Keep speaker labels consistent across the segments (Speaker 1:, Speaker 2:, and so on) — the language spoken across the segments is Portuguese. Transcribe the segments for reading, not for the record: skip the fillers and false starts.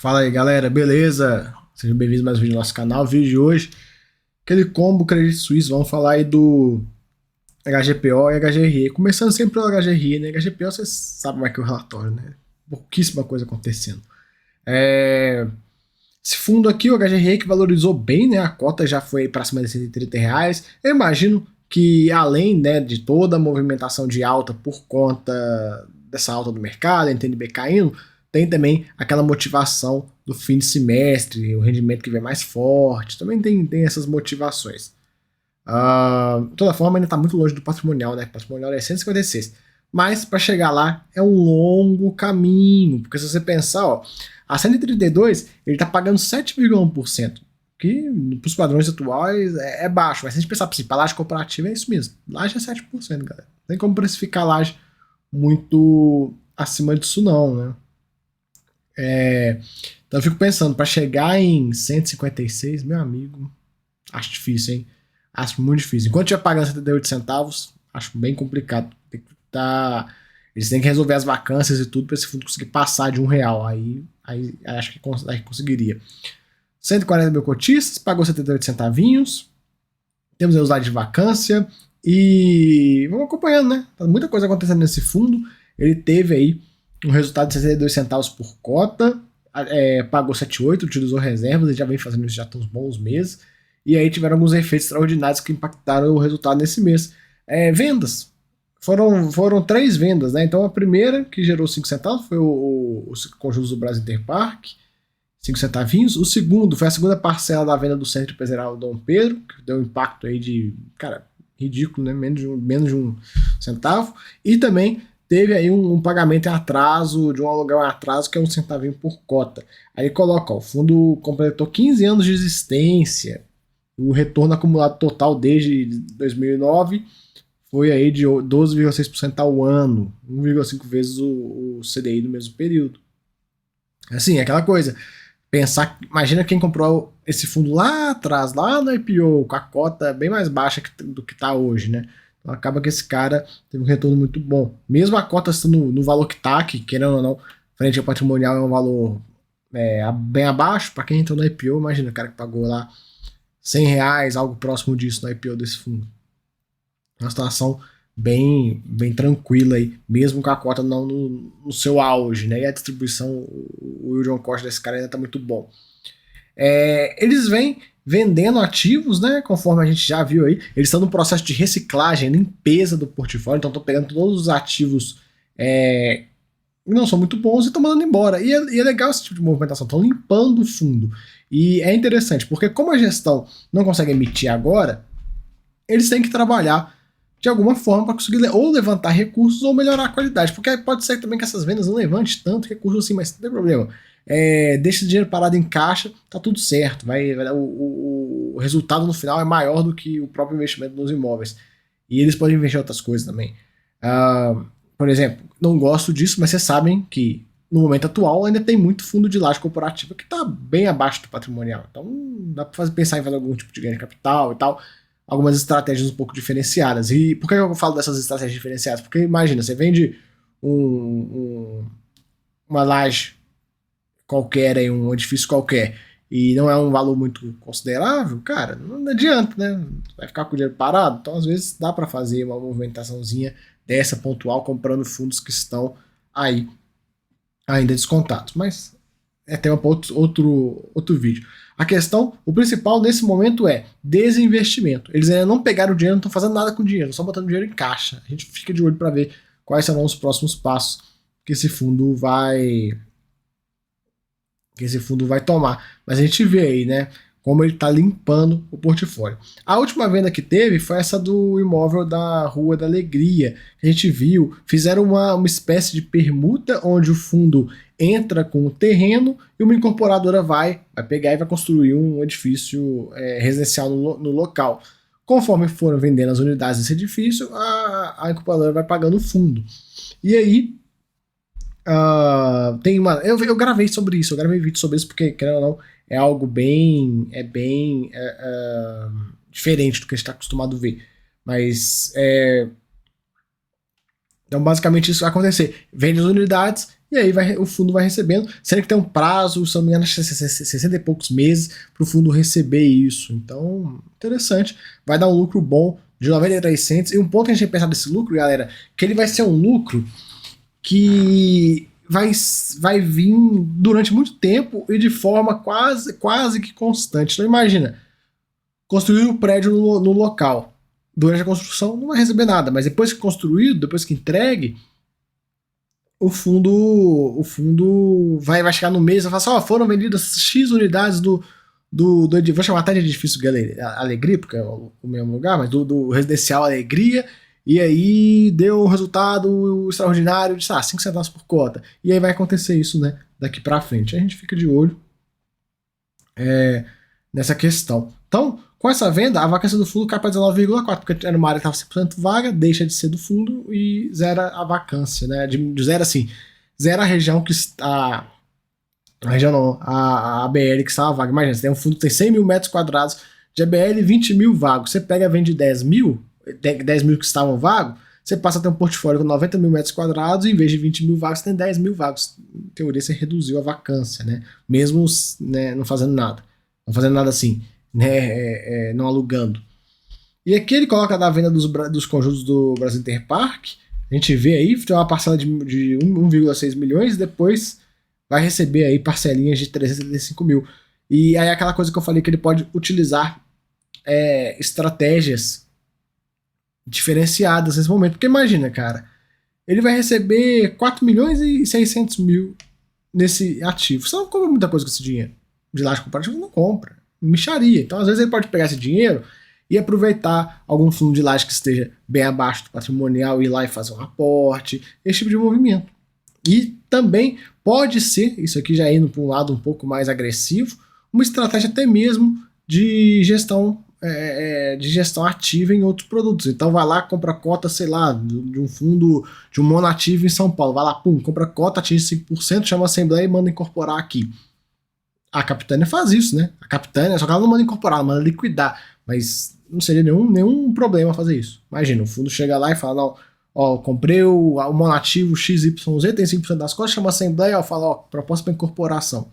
Speaker 1: Fala aí, galera, beleza? Sejam bem-vindos a mais um vídeo do nosso canal. O vídeo de hoje, aquele combo Credit Suisse. Vamos falar aí do HGPO e HGRE. Começando sempre pelo HGRE, né? HGPO, vocês sabem como é que é o relatório, né? Pouquíssima coisa acontecendo. Esse fundo aqui, o HGRE, que valorizou bem, né? A cota já foi para cima de R$ 130. Eu imagino que, além, né, de toda a movimentação de alta por conta dessa alta do mercado, NTNB caindo, tem também aquela motivação do fim de semestre, o rendimento que vem mais forte, também tem essas motivações. De toda forma, ainda está muito longe do patrimonial, né? O patrimonial é 156. Mas para chegar lá é um longo caminho, porque se você pensar, ó, a 132 ele está pagando 7,1%, que para os padrões atuais é baixo, mas se a gente pensar assim, para laje cooperativa é isso mesmo, laje é 7%, galera. Não tem como precificar laje muito acima disso não, né? Então eu fico pensando, para chegar em 156, meu amigo, acho difícil, hein? Acho muito difícil. Enquanto estiver pagando 78 centavos, acho bem complicado. Eles têm que resolver as vacâncias e tudo para esse fundo conseguir passar de R$ 1. Aí acho que conseguiria. 140 mil cotistas, pagou 78 centavinhos. Temos aí os lados de vacância. E vamos acompanhando, né? Tá muita coisa acontecendo nesse fundo. Ele teve aí um resultado de 62 centavos por cota, pagou 7,8, utilizou reservas, ele já vem fazendo isso já tem uns bons meses, e aí tiveram alguns efeitos extraordinários que impactaram o resultado nesse mês. Vendas. Foram 3 vendas, né? Então a primeira, que gerou 5 centavos, foi o conjunto do Brasil Interpark, 5 centavinhos. O segundo foi a segunda parcela da venda do Centro Empresarial Dom Pedro, que deu um impacto aí de, cara, ridículo, né? Menos de 1 centavo. E também teve aí um pagamento em atraso, de um aluguel em atraso, que é 1 centavinho por cota. Aí coloca, ó, o fundo completou 15 anos de existência, o retorno acumulado total desde 2009 foi aí de 12,6% ao ano, 1,5 vezes o CDI no mesmo período. Assim, aquela coisa, imagina quem comprou esse fundo lá atrás, lá no IPO, com a cota bem mais baixa do que está hoje, né? Então acaba que esse cara teve um retorno muito bom. Mesmo a cota estando no valor que está, que querendo ou não, frente ao patrimonial é um valor bem abaixo, para quem entrou no IPO, imagina o cara que pagou lá R$ 100, algo próximo disso no IPO desse fundo. Uma situação bem tranquila aí, mesmo com a cota não no seu auge, né? E a distribuição, o yield on cost desse cara ainda está muito bom. Eles vêm vendendo ativos, né? Conforme a gente já viu aí, eles estão no processo de reciclagem, limpeza do portfólio, então estão pegando todos os ativos que não são muito bons e estão mandando embora. E é legal esse tipo de movimentação, estão limpando o fundo. E é interessante, porque como a gestão não consegue emitir agora, eles têm que trabalhar de alguma forma para conseguir ou levantar recursos ou melhorar a qualidade, porque pode ser também que essas vendas não levante tanto recurso assim, mas não tem problema. Deixa esse dinheiro parado em caixa, tá tudo certo, o resultado no final é maior do que o próprio investimento nos imóveis. E eles podem investir em outras coisas também. Por exemplo, não gosto disso, mas vocês sabem que no momento atual ainda tem muito fundo de laje corporativa que está bem abaixo do patrimonial. Então dá para pensar em fazer algum tipo de ganho de capital e tal, algumas estratégias um pouco diferenciadas. E por que eu falo dessas estratégias diferenciadas? Porque imagina, você vende uma laje qualquer, aí, um edifício qualquer, e não é um valor muito considerável, cara, não adianta, né? Vai ficar com o dinheiro parado. Então, às vezes, dá para fazer uma movimentaçãozinha dessa pontual, comprando fundos que estão aí ainda descontados. Mas é tema para outro vídeo. A questão, o principal nesse momento é desinvestimento. Eles ainda não pegaram o dinheiro, não estão fazendo nada com o dinheiro, só botando dinheiro em caixa. A gente fica de olho para ver quais serão os próximos passos que esse fundo vai tomar. Mas a gente vê aí, né, como ele está limpando o portfólio. A última venda que teve foi essa do imóvel da Rua da Alegria. A gente viu, fizeram uma espécie de permuta onde o fundo entra com o terreno e uma incorporadora vai pegar e vai construir um edifício residencial no local. Conforme foram vendendo as unidades desse edifício, a incorporadora vai pagando o fundo. E aí, tem uma. Eu gravei sobre isso, eu gravei vídeo sobre isso, porque, querendo ou não, é algo bem diferente do que a gente está acostumado a ver. Mas Então, basicamente, isso vai acontecer. Vende as unidades e aí o fundo vai recebendo, sendo que tem um prazo, se não me engano, 60 e poucos meses para o fundo receber isso. Então, interessante. Vai dar um lucro bom de 93 cents. E um ponto que a gente tem que pensar desse lucro, galera, que ele vai ser um lucro que vai vir durante muito tempo e de forma quase que constante. Então, imagina, construir o prédio no local. Durante a construção não vai receber nada, mas depois que construído, depois que entregue, o fundo vai chegar no mês e vai falar assim, foram vendidas X unidades vou chamar até de edifício Alegria, porque é o mesmo lugar, mas do residencial Alegria, e aí deu um resultado extraordinário de 5 centavos por cota. E aí vai acontecer isso, né, daqui pra frente. A gente fica de olho nessa questão. Então, com essa venda, a vacância do fundo cai para 19,4%, porque era uma área que estava 100% vaga, deixa de ser do fundo e zera a vacância, né? De zero assim, zera a região que está. A região não, a ABL que estava vaga. Imagina, você tem um fundo que tem 100 mil metros quadrados de ABL e 20 mil vagos. Você pega e vende 10 mil que estavam vagos, você passa a ter um portfólio com 90 mil metros quadrados e em vez de 20 mil vagos, você tem 10 mil vagos. Em teoria, você reduziu a vacância, né? Mesmo né, não fazendo nada. Não fazendo nada assim. Né, não alugando. E aqui ele coloca da venda dos conjuntos do Brasil Interpark. A gente vê aí, tem uma parcela de 1,6 milhões, depois vai receber aí parcelinhas de 375 mil. E aí aquela coisa que eu falei que ele pode utilizar estratégias diferenciadas nesse momento. Porque imagina, cara, ele vai receber 4 milhões e 600 mil nesse ativo. Você não compra muita coisa com esse dinheiro. De laje comparativo não compra. Micharia. Então, às vezes, ele pode pegar esse dinheiro e aproveitar algum fundo de laje que esteja bem abaixo do patrimonial, ir lá e fazer um aporte, esse tipo de movimento. E também pode ser, isso aqui já indo para um lado um pouco mais agressivo, uma estratégia até mesmo de gestão ativa em outros produtos. Então vai lá, compra cota, sei lá, de um fundo, de um monoativo em São Paulo. Vai lá, pum, compra cota, atinge 5%, chama a assembleia e manda incorporar aqui. A Capitânia faz isso, né? A Capitânia, só que ela não manda incorporar, ela manda liquidar. Mas não seria nenhum problema fazer isso. Imagina, o fundo chega lá e fala, não, ó, comprei o monativo XYZ, tem 5% das cotas, chama a assembleia, ó, fala, ó, proposta para incorporação.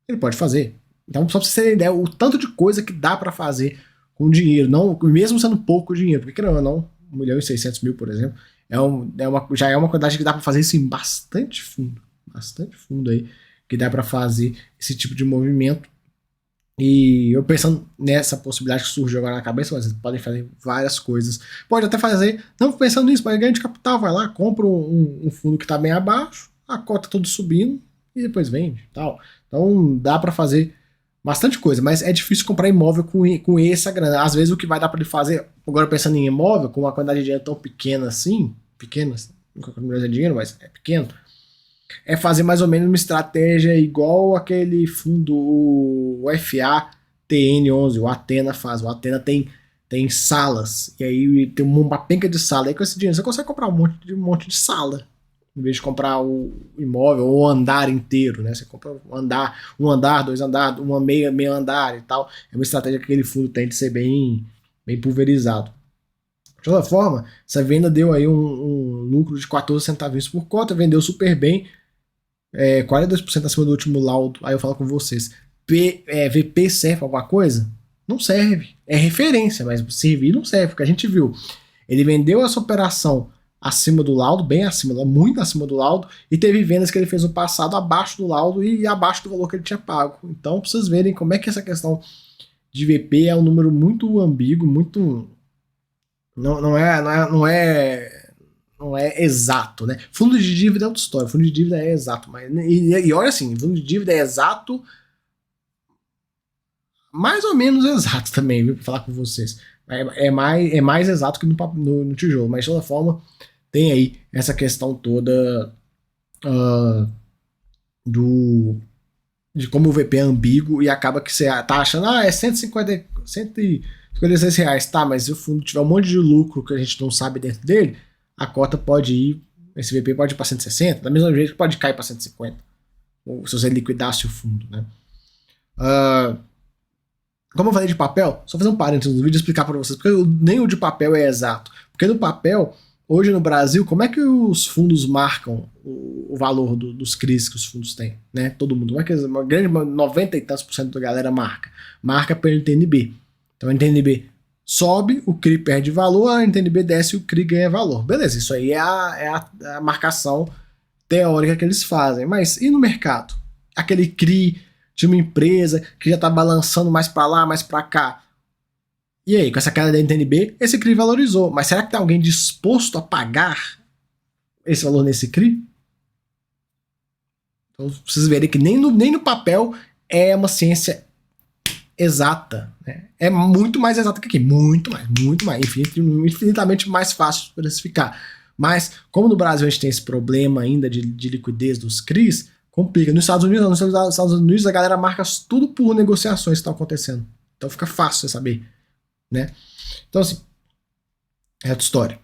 Speaker 1: Ele pode fazer. Então, só pra vocês terem ideia, o tanto de coisa que dá para fazer com dinheiro, não, mesmo sendo pouco dinheiro, porque não, 1 milhão e 600 mil, por exemplo, já é uma quantidade que dá para fazer isso em bastante fundo aí, que dá para fazer esse tipo de movimento. E eu pensando nessa possibilidade que surgiu agora na cabeça, mas podem fazer várias coisas. Pode até fazer, não pensando nisso, mas ganha de capital, vai lá, compra um fundo que está bem abaixo, a cota tudo subindo e depois vende, tal. Então dá para fazer bastante coisa, mas é difícil comprar imóvel com essa grana. Às vezes o que vai dar para ele fazer, agora pensando em imóvel, com uma quantidade de dinheiro tão pequena assim, não é dinheiro, mas é pequeno, é fazer mais ou menos uma estratégia igual aquele fundo, o FATN11, o Atena faz. O Atena tem salas, e aí tem uma penca de sala. Aí com esse dinheiro você consegue comprar um monte de sala, em vez de comprar o imóvel ou o andar inteiro, né? Você compra um andar, 2 andares, uma meia andar e tal. É uma estratégia que aquele fundo tem de ser bem pulverizado. De toda forma, essa venda deu aí um lucro de 14 centavos por cota, vendeu super bem, 42% acima do último laudo. Aí eu falo com vocês, VP serve pra alguma coisa? Não serve, é referência, mas servir não serve, porque a gente viu, ele vendeu essa operação acima do laudo, bem acima, muito acima do laudo, e teve vendas que ele fez no passado abaixo do laudo e abaixo do valor que ele tinha pago. Então, pra vocês verem como é que essa questão de VP é um número muito ambíguo, muito... Não é exato, né? Fundo de dívida é outra história. Fundo de dívida é exato, mas e olha assim, fundo de dívida é exato, mais ou menos exato também, viu? Pra falar com vocês. É mais exato que no tijolo, mas de toda forma tem aí essa questão toda de como o VP é ambíguo e acaba que você tá achando, é 156 reais, tá, mas se o fundo tiver um monte de lucro que a gente não sabe dentro dele, a cota pode ir, esse VP pode ir para 160, da mesma jeito que pode cair para 150, ou se você liquidasse o fundo, né? Como eu falei de papel, só fazer um parênteses no vídeo e explicar para vocês, porque nem o de papel é exato, porque no papel hoje no Brasil, como é que os fundos marcam o valor dos CRIs que os fundos têm? Né? Todo mundo. Como é que uma grande 90 e tantos por cento da galera marca? Marca pelo NTNB. Então o NTNB sobe, o CRI perde valor, a NTNB desce e o CRI ganha valor. Beleza, isso aí é a marcação teórica que eles fazem. Mas e no mercado? Aquele CRI de uma empresa que já está balançando mais para lá, mais para cá. E aí, com essa queda da NTNB, esse CRI valorizou. Mas será que tem alguém disposto a pagar esse valor nesse CRI? Então, vocês verem que nem no papel é uma ciência exata. Né? É muito mais exata que aqui. Muito mais. Infinitamente mais fácil de precificar. Mas, como no Brasil a gente tem esse problema ainda de liquidez dos CRIs, complica. Nos Estados Unidos, a galera marca tudo por negociações que estão acontecendo. Então fica fácil você saber. Né? Então, assim, é outra história.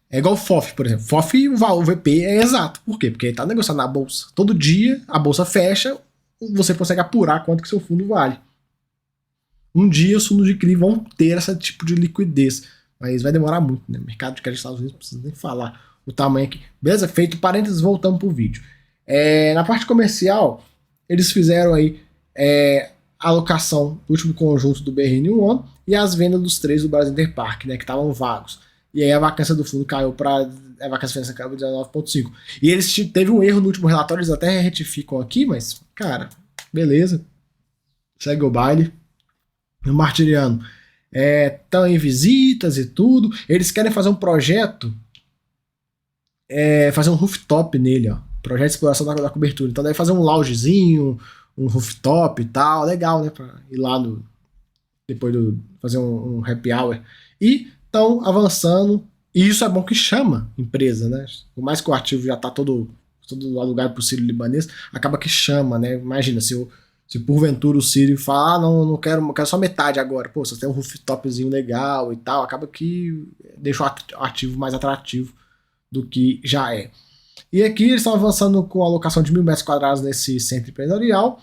Speaker 1: É igual o FOF, por exemplo. FOF, o VP é exato. Por quê? Porque ele está negociando na bolsa. Todo dia, a bolsa fecha, você consegue apurar quanto que seu fundo vale. Um dia os fundos de CRI vão ter esse tipo de liquidez. Mas vai demorar muito, né? O mercado de crédito dos Estados Unidos não precisa nem falar o tamanho aqui. Beleza? Feito parênteses, voltamos pro vídeo. Na parte comercial, eles fizeram aí a alocação do último conjunto do BRN1 e as vendas dos 3 do Brasil Interpark, né, que estavam vagos. E aí a vacância do fundo caiu para a vacância financeira caiu para 19,5. E eles teve um erro no último relatório, eles até retificam aqui, mas, cara, beleza. Segue o baile. O Martiriano estão em visitas e tudo. Eles querem fazer um projeto, fazer um rooftop nele, ó. Projeto de exploração da cobertura. Então deve fazer um loungezinho, um rooftop e tal. Legal, né? Pra ir lá depois fazer um happy hour. E estão avançando. E isso é bom que chama empresa, né? Por mais que o ativo já está todo alugado para o Sírio Libanês, acaba que chama, né? Imagina, se porventura o Sírio fala, não quero só metade agora. Pô, você tem um rooftopzinho legal e tal, acaba que deixa o ativo mais atrativo do que já é. E aqui eles estão avançando com a alocação de 1.000 metros quadrados nesse centro empresarial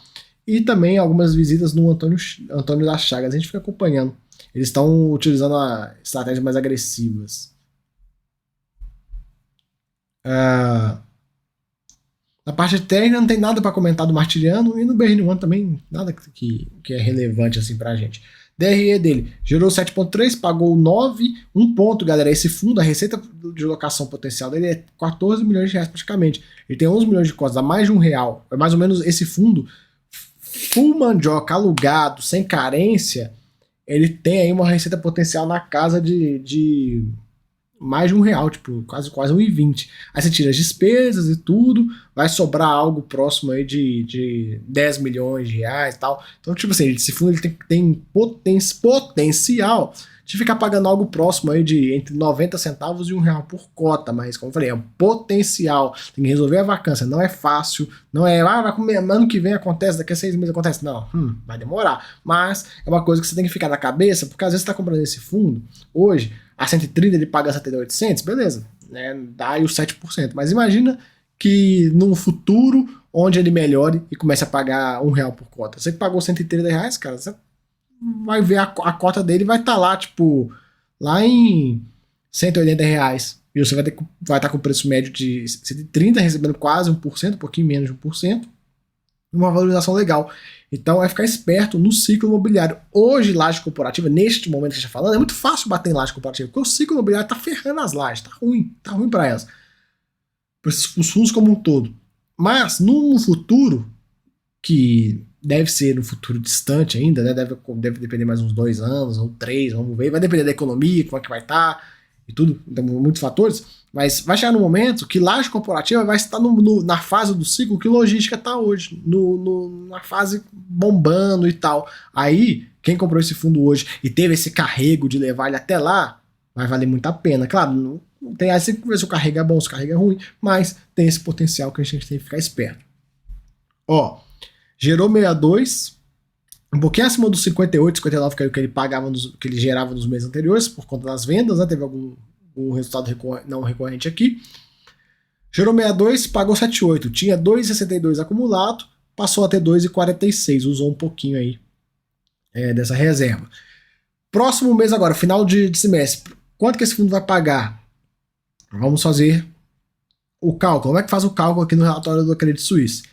Speaker 1: e também algumas visitas no Antônio das Chagas. A gente fica acompanhando. Eles estão utilizando estratégias mais agressivas. Na parte técnica não tem nada para comentar do Martiriano e no BRN1 também nada que é relevante assim pra gente. DRE dele gerou 7,3, pagou 9, 1 ponto, galera. Esse fundo, a receita de locação potencial dele é 14 milhões de reais praticamente. Ele tem 11 milhões de cotas, dá mais de R$1. É mais ou menos esse fundo, full mandioca, alugado, sem carência, ele tem aí uma receita potencial na casa de mais de R$1, tipo, quase 1,20. Aí você tira as despesas e tudo, vai sobrar algo próximo aí de 10 milhões de reais e tal. Então, tipo assim, esse fundo ele tem potencial de ficar pagando algo próximo aí de entre 90 centavos e R$1 por cota, mas como eu falei, é um potencial. Tem que resolver a vacância, não é fácil, não é, vai comer, ano que vem acontece, daqui a 6 meses acontece. Não, vai demorar. Mas é uma coisa que você tem que ficar na cabeça, porque às vezes você está comprando esse fundo, hoje, a 130 ele paga 70.800, beleza, né, dá aí os 7%. Mas imagina que num futuro onde ele melhore e comece a pagar R$1 por cota. Você que pagou R$130, cara, você vai ver a cota dele vai estar lá, tipo, lá em R$180. E você vai estar com o preço médio de 130, recebendo quase 1%, um pouquinho menos de 1%. Uma valorização legal. Então é ficar esperto no ciclo imobiliário. Hoje, laje corporativa, neste momento que a gente está falando, é muito fácil bater em laje corporativa, porque o ciclo imobiliário está ferrando as lajes, tá ruim para elas. Para os fundos como um todo. Mas, num futuro, que deve ser no futuro distante ainda, né? Deve depender mais uns 2 anos, ou 3, vamos ver. Vai depender da economia, como é que vai estar, e tudo, tem muitos fatores. Mas vai chegar no momento que laje corporativa vai estar na fase do ciclo que logística está hoje, na fase bombando e tal. Aí, quem comprou esse fundo hoje e teve esse carrego de levar ele até lá, vai valer muito a pena. Claro, não tem aí, você ver se o carrego é bom, se o carrego é ruim, mas tem esse potencial que a gente tem que ficar esperto. Ó, gerou 62, um pouquinho acima dos 58, 59 que ele pagava, que ele gerava nos meses anteriores, por conta das vendas, né? Teve algum resultado não recorrente aqui. Gerou 62, pagou 7,8. Tinha 2,62 acumulado, passou a ter 2,46. Usou um pouquinho aí dessa reserva. Próximo mês agora, final de semestre. Quanto que esse fundo vai pagar? Vamos fazer o cálculo. Como é que faz o cálculo aqui no relatório do Credit Suisse?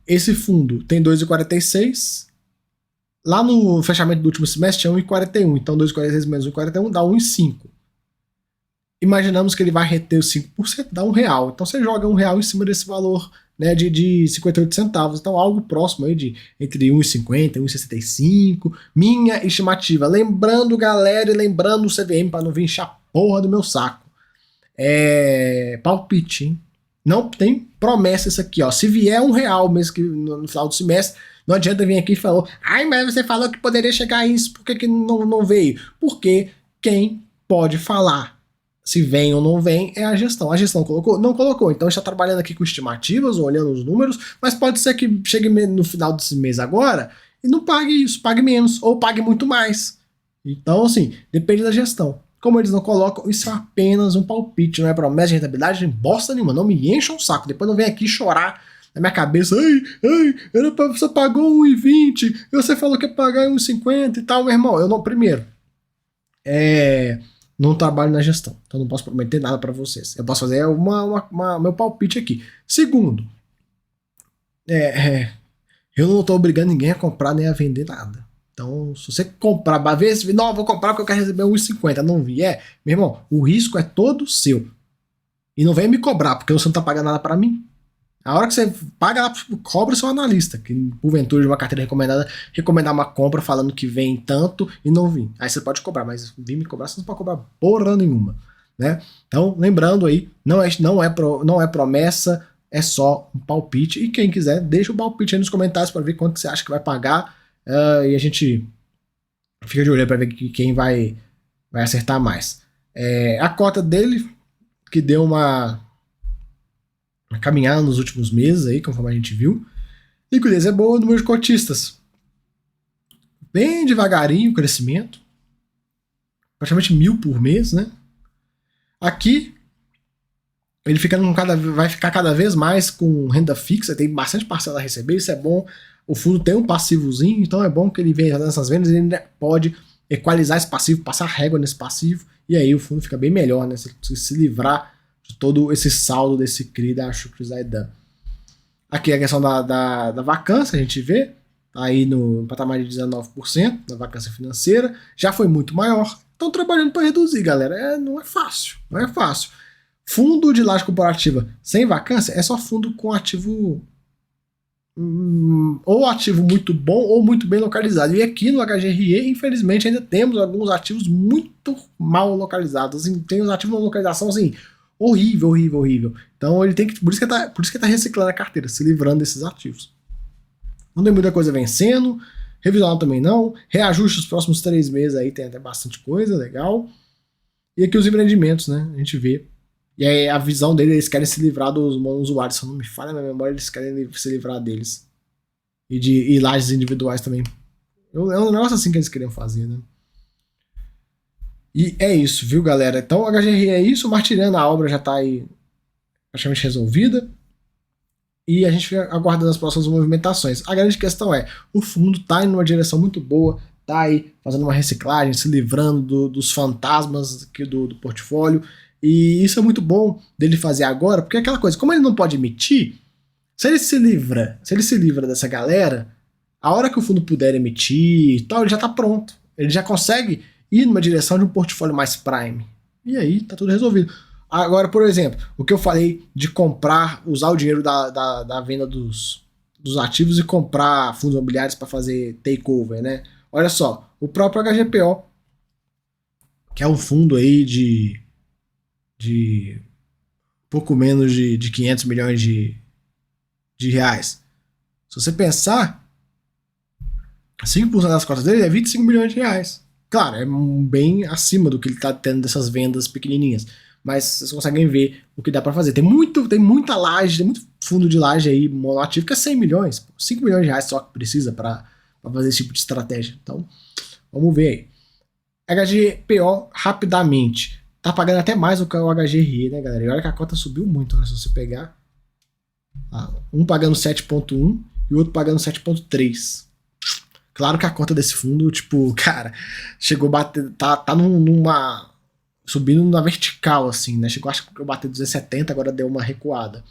Speaker 1: Esse fundo tem 2,46. Lá no fechamento do último semestre tinha 1,41. Então 2,46 menos 1,41 dá 1,5. Imaginamos que ele vai reter os 5%, dá R$1. Então você joga R$1 em cima desse valor, né, de 58 centavos. Então algo próximo aí de entre 1,50 e 1,65. Minha estimativa. Lembrando, galera, e lembrando o CVM para não vir encher a porra do meu saco. Palpite, hein? Não tem promessa isso aqui, ó. Se vier R$1 mesmo que no final do semestre, não adianta vir aqui e falar, ai, mas você falou que poderia chegar a isso, por que não veio? Porque quem pode falar se vem ou não vem é a gestão. A gestão colocou? Não colocou. Então está trabalhando aqui com estimativas, olhando os números, mas pode ser que chegue no final desse mês agora e não pague isso, pague menos, ou pague muito mais. Então, assim, depende da gestão. Como eles não colocam, isso é apenas um palpite, não é promessa de rentabilidade, nem bosta nenhuma. Não me encham o saco. Depois não vem aqui chorar na minha cabeça. Ai, era pra você pagou 1,20 e você falou que ia pagar 1,50 e tal, meu irmão. Eu não, primeiro, não trabalho na gestão, então não posso prometer nada para vocês. Eu posso fazer meu palpite aqui. Segundo, eu não tô obrigando ninguém a comprar nem a vender nada. Então, se você comprar, não, vou comprar porque eu quero receber 1,50, não vier, meu irmão, o risco é todo seu. E não vem me cobrar, porque você não tá pagando nada para mim. A hora que você paga, cobra o seu analista, que porventura de uma carteira recomendada, recomendar uma compra falando que vem tanto e não vim. Aí você pode cobrar, mas vir me cobrar, você não pode cobrar porra nenhuma, né? Então, lembrando aí, não é promessa, é só um palpite. E quem quiser, deixa o palpite aí nos comentários para ver quanto você acha que vai pagar. E a gente fica de olho para ver quem vai acertar mais. A cota dele, que deu uma caminhada nos últimos meses aí, conforme a gente viu. Liquidez é boa, número de cotistas bem devagarinho o crescimento, praticamente 1.000 por mês, né? Aqui ele vai ficar cada vez mais com renda fixa, tem bastante parcela a receber, isso é bom. O fundo tem um passivozinho, então é bom que ele venha nessas vendas e ele ainda pode equalizar esse passivo, passar régua nesse passivo, e aí o fundo fica bem melhor, né? Se livrar de todo esse saldo desse CRI da Shukri Zaidan. Aqui a questão da vacância, a gente vê, tá aí no patamar de 19% da vacância financeira, já foi muito maior. Estão trabalhando para reduzir, galera. Não é fácil, não é fácil. Fundo de laje corporativa sem vacância é só fundo com ativo ou ativo muito bom ou muito bem localizado. E aqui no HGRE, infelizmente, ainda temos alguns ativos muito mal localizados. Assim, tem os ativos na localização assim, horrível. Então ele tem que. Por isso que ele tá reciclando a carteira, se livrando desses ativos. Não tem muita coisa vencendo. Revisão também não. Reajuste os próximos 3 meses aí, tem até bastante coisa, legal. E aqui os empreendimentos, né? A gente vê. E aí a visão deles, eles querem se livrar dos monousuários. Se não me falha na minha memória, eles querem se livrar deles. E lajes individuais também. É um negócio assim que eles queriam fazer, né? E é isso, viu, galera? Então, o HGRE é isso. Martirando, a obra já tá aí praticamente resolvida. E a gente fica aguardando as próximas movimentações. A grande questão é, o fundo tá em uma direção muito boa, tá aí fazendo uma reciclagem, se livrando dos fantasmas aqui do portfólio. E isso é muito bom dele fazer agora, porque é aquela coisa, como ele não pode emitir, se ele se livra dessa galera, a hora que o fundo puder emitir e tal, ele já tá pronto. Ele já consegue ir numa direção de um portfólio mais prime. E aí tá tudo resolvido. Agora, por exemplo, o que eu falei de comprar, usar o dinheiro da venda dos ativos e comprar fundos imobiliários para fazer takeover, né? Olha só, o próprio HGPO, que é um fundo aí de pouco menos de 500 milhões de reais. Se você pensar, 5% das cotas dele é 25 milhões de reais. Claro, é bem acima do que ele está tendo dessas vendas pequenininhas. Mas vocês conseguem ver o que dá para fazer. Tem muita laje, tem muito fundo de laje aí monoativo que é 100 milhões. 5 milhões de reais só que precisa para fazer esse tipo de estratégia. Então, vamos ver aí. HGPO, rapidamente. Tá pagando até mais do que o HGRE, né, galera? E olha que a cota subiu muito, né? Se você pegar. Um pagando 7,1 e o outro pagando 7,3. Claro que a cota desse fundo, tipo, cara, chegou a bater. Tá numa subindo na vertical, assim, né? Chegou, acho que eu bati 270, agora deu uma recuada.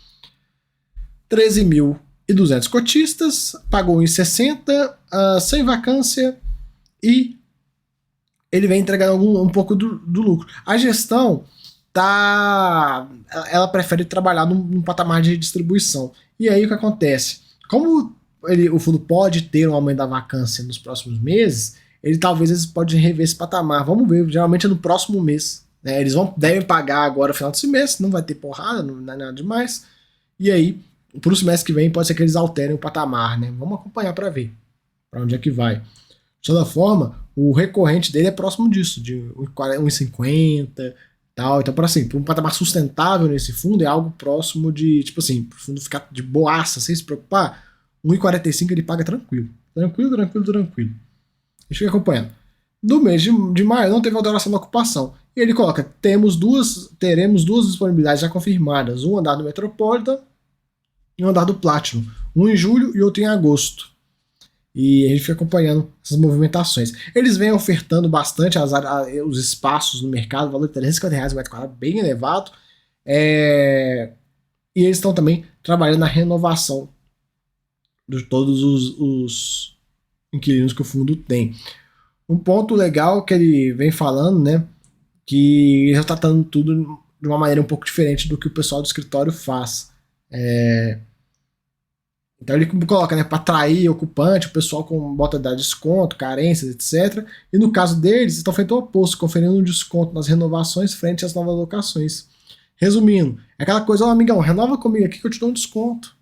Speaker 1: 13.200 cotistas, pagou 1,60, sem vacância, e ele vem entregando um pouco do lucro. A gestão ela prefere trabalhar num patamar de distribuição. E aí o que acontece? Como o fundo pode ter um aumento da vacância nos próximos meses, ele talvez pode rever esse patamar. Vamos ver, geralmente é no próximo mês. Né? Eles devem pagar agora no final desse mês, não vai ter porrada, não é nada demais. E aí, para o semestre que vem, pode ser que eles alterem o patamar. Né? Vamos acompanhar para ver para onde é que vai. De toda forma, o recorrente dele é próximo disso, de 1,50 tal. Então, para um patamar sustentável nesse fundo, é algo próximo de, tipo assim, para o fundo ficar de boaça, sem se preocupar, 1,45 ele paga tranquilo. Tranquilo. A gente fica acompanhando. Do mês de maio não teve alteração da ocupação. E ele coloca, teremos duas disponibilidades já confirmadas, um andar do Metropolitan e um andar do Platinum. Um em julho e outro em agosto. E a gente fica acompanhando essas movimentações. Eles vêm ofertando bastante os espaços no mercado, valor de R$350 o metro quadrado, bem elevado. E eles estão também trabalhando na renovação de todos os inquilinos que o fundo tem. Um ponto legal que ele vem falando, né, que ele está tratando tudo de uma maneira um pouco diferente do que o pessoal do escritório faz. Então ele coloca, né, para atrair ocupante, o pessoal bota dar desconto, carências, etc. E no caso deles, estão feito o oposto, conferindo um desconto nas renovações frente às novas locações. Resumindo, é aquela coisa, amigão, renova comigo aqui que eu te dou um desconto.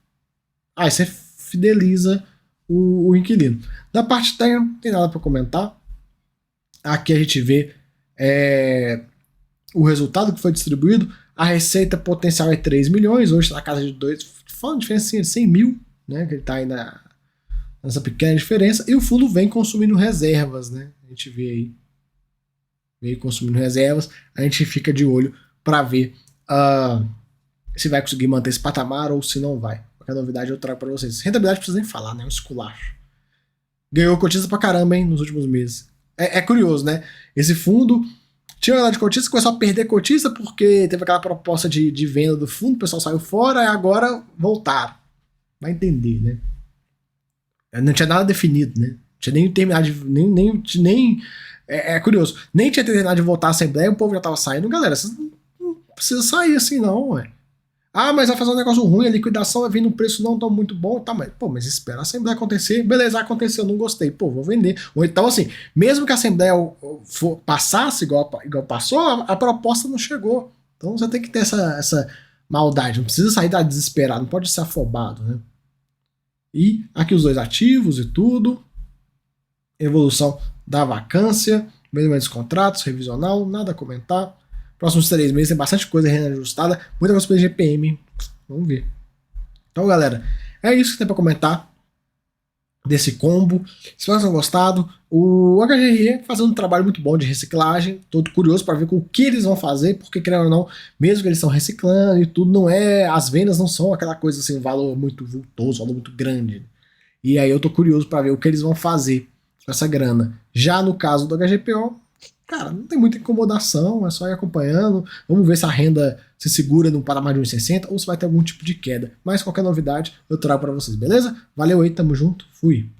Speaker 1: Aí você fideliza o inquilino. Da parte técnica, não tem nada para comentar. Aqui a gente vê o resultado que foi distribuído. A receita potencial é 3 milhões, hoje está na casa de 2, falando de diferença de 100 mil, né, que ele está aí nessa pequena diferença, e o fundo vem consumindo reservas, né, a gente vê aí, vem consumindo reservas, a gente fica de olho para ver se vai conseguir manter esse patamar ou se não vai. Qualquer novidade eu trago para vocês. Rentabilidade não precisa nem falar, né, um esculacho. Ganhou cotiza pra caramba, hein, nos últimos meses. É curioso, né, esse fundo tinha uma de cotista, começou a perder cotista porque teve aquela proposta de venda do fundo, o pessoal saiu fora e agora voltaram. Vai entender, né? Não tinha nada definido, né? Não tinha nem terminado de. É curioso. Nem tinha terminado de votar a Assembleia, o povo já tava saindo. Galera, vocês não precisa sair assim, não, ué. Mas vai fazer um negócio ruim, a liquidação vai vir num preço não tão muito bom, tá, mas espera a Assembleia acontecer, beleza, aconteceu, não gostei, vou vender. Ou então, assim, mesmo que a Assembleia passasse igual passou, a proposta não chegou. Então você tem que ter essa maldade, não precisa sair desesperado, não pode ser afobado, né? E aqui os dois ativos e tudo, evolução da vacância, mesmo dos contratos, revisional, nada a comentar. Próximos 3 meses tem bastante coisa reajustada, muita coisa pelo GPM. Vamos ver. Então, galera, é isso que tem para comentar desse combo. Se vocês tenham gostado, o HGRE fazendo um trabalho muito bom de reciclagem. Tô curioso para ver com o que eles vão fazer, porque, querendo ou não, mesmo que eles estão reciclando e tudo, não é. As vendas não são aquela coisa assim, um valor muito vultoso, um valor muito grande. E aí eu tô curioso para ver o que eles vão fazer com essa grana. Já no caso do HGPO, cara, não tem muita incomodação, é só ir acompanhando. Vamos ver se a renda se segura no patamar de 1,60 ou se vai ter algum tipo de queda. Mas qualquer novidade eu trago para vocês, beleza? Valeu aí, tamo junto, fui!